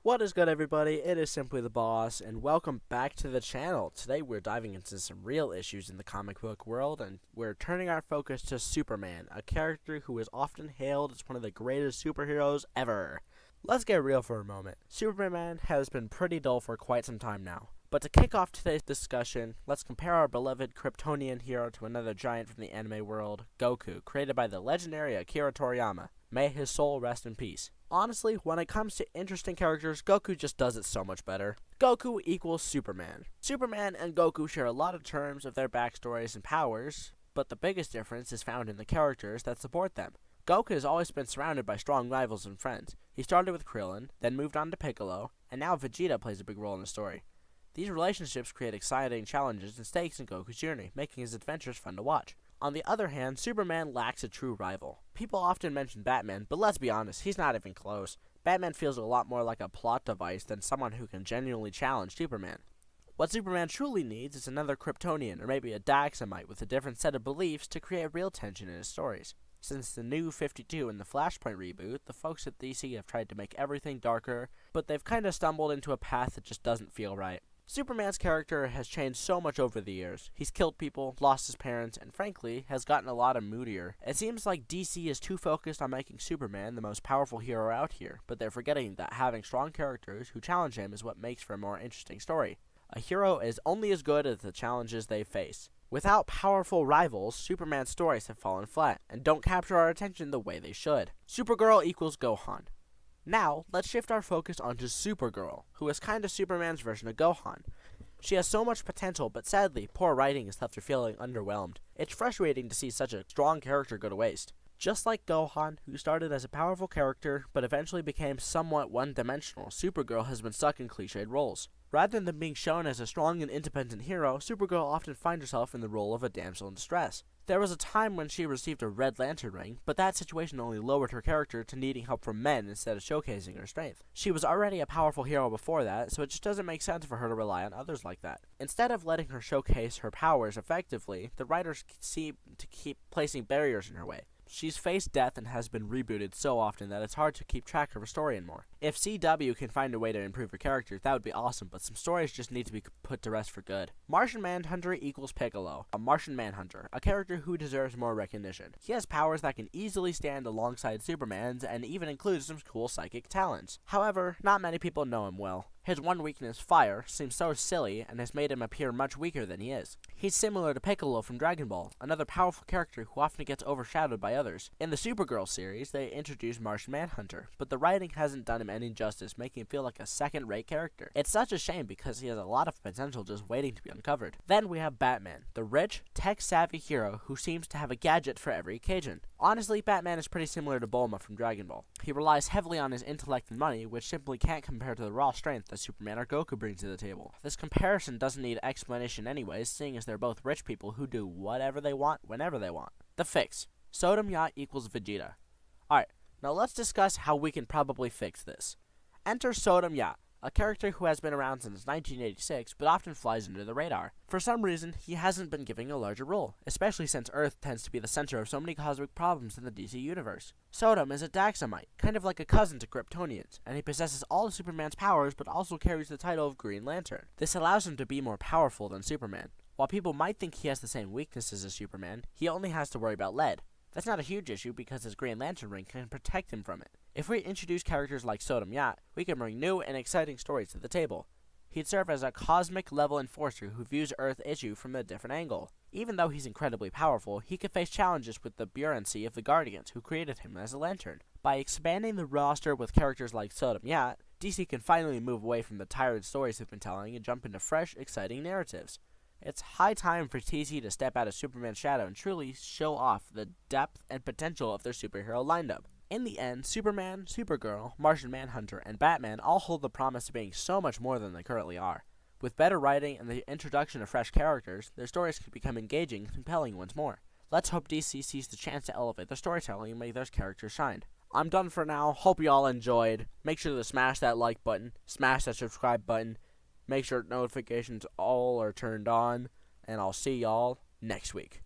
What is good, everybody? It is Simply the Boss, and welcome back to the channel. Today we're diving into some real issues in the comic book world, and we're turning our focus to Superman, a character who is often hailed as one of the greatest superheroes ever. Let's get real for a moment. Superman has been pretty dull for quite some time now. But to kick off today's discussion, let's compare our beloved Kryptonian hero to another giant from the anime world, Goku, created by the legendary Akira Toriyama. May his soul rest in peace. Honestly, when it comes to interesting characters, Goku just does it so much better. Goku equals Superman. Superman and Goku share a lot of terms of their backstories and powers, but the biggest difference is found in the characters that support them. Goku has always been surrounded by strong rivals and friends. He started with Krillin, then moved on to Piccolo, and now Vegeta plays a big role in the story. These relationships create exciting challenges and stakes in Goku's journey, making his adventures fun to watch. On the other hand, Superman lacks a true rival. People often mention Batman, but let's be honest, he's not even close. Batman feels a lot more like a plot device than someone who can genuinely challenge Superman. What Superman truly needs is another Kryptonian or maybe a Daxamite with a different set of beliefs to create real tension in his stories. Since the New 52 and the Flashpoint reboot, the folks at DC have tried to make everything darker, but they've kinda stumbled into a path that just doesn't feel right. Superman's character has changed so much over the years. He's killed people, lost his parents, and frankly, has gotten a lot moodier. It seems like DC is too focused on making Superman the most powerful hero out here, but they're forgetting that having strong characters who challenge him is what makes for a more interesting story. A hero is only as good as the challenges they face. Without powerful rivals, Superman's stories have fallen flat, and don't capture our attention the way they should. Supergirl equals Gohan. Now, let's shift our focus onto Supergirl, who is kind of Superman's version of Gohan. She has so much potential, but sadly, poor writing has left her feeling underwhelmed. It's frustrating to see such a strong character go to waste. Just like Gohan, who started as a powerful character, but eventually became somewhat one-dimensional, Supergirl has been stuck in cliched roles. Rather than being shown as a strong and independent hero, Supergirl often finds herself in the role of a damsel in distress. There was a time when she received a Red Lantern ring, but that situation only lowered her character to needing help from men instead of showcasing her strength. She was already a powerful hero before that, so it just doesn't make sense for her to rely on others like that. Instead of letting her showcase her powers effectively, the writers seem to keep placing barriers in her way. She's faced death and has been rebooted so often that it's hard to keep track of her story anymore. If CW can find a way to improve her character, that would be awesome, but some stories just need to be put to rest for good. Martian Manhunter equals Piccolo, a Martian Manhunter, a character who deserves more recognition. He has powers that can easily stand alongside Superman's and even includes some cool psychic talents. However, not many people know him well. His one weakness, fire, seems so silly and has made him appear much weaker than he is. He's similar to Piccolo from Dragon Ball, another powerful character who often gets overshadowed by others. In the Supergirl series, they introduced Martian Manhunter, but the writing hasn't done him any justice, making him feel like a second-rate character. It's such a shame because he has a lot of potential just waiting to be uncovered. Then we have Batman, the rich, tech-savvy hero who seems to have a gadget for every occasion. Honestly, Batman is pretty similar to Bulma from Dragon Ball. He relies heavily on his intellect and money, which simply can't compare to the raw strength that Superman or Goku bring to the table. This comparison doesn't need explanation anyways, seeing as they're both rich people who do whatever they want, whenever they want. The fix. Sodom Yacht equals Vegeta. Alright, now let's discuss how we can probably fix this. Enter Sodom Yacht, a character who has been around since 1986, but often flies under the radar. For some reason, he hasn't been given a larger role, especially since Earth tends to be the center of so many cosmic problems in the DC universe. Sodom is a Daxamite, kind of like a cousin to Kryptonians, and he possesses all of Superman's powers, but also carries the title of Green Lantern. This allows him to be more powerful than Superman. While people might think he has the same weaknesses as Superman, he only has to worry about lead. That's not a huge issue because his Green Lantern ring can protect him from it. If we introduce characters like Sodom Yacht, we can bring new and exciting stories to the table. He'd serve as a cosmic-level enforcer who views Earth's issue from a different angle. Even though he's incredibly powerful, he could face challenges with the buoyancy of the Guardians, who created him as a lantern. By expanding the roster with characters like Sodom Yacht, DC can finally move away from the tired stories they've been telling and jump into fresh, exciting narratives. It's high time for TC to step out of Superman's shadow and truly show off the depth and potential of their superhero lineup. In the end, Superman, Supergirl, Martian Manhunter, and Batman all hold the promise of being so much more than they currently are. With better writing and the introduction of fresh characters, their stories could become engaging and compelling once more. Let's hope DC sees the chance to elevate their storytelling and make those characters shine. I'm done for now. Hope you all enjoyed. Make sure to smash that like button, smash that subscribe button, make sure notifications all are turned on, and I'll see y'all next week.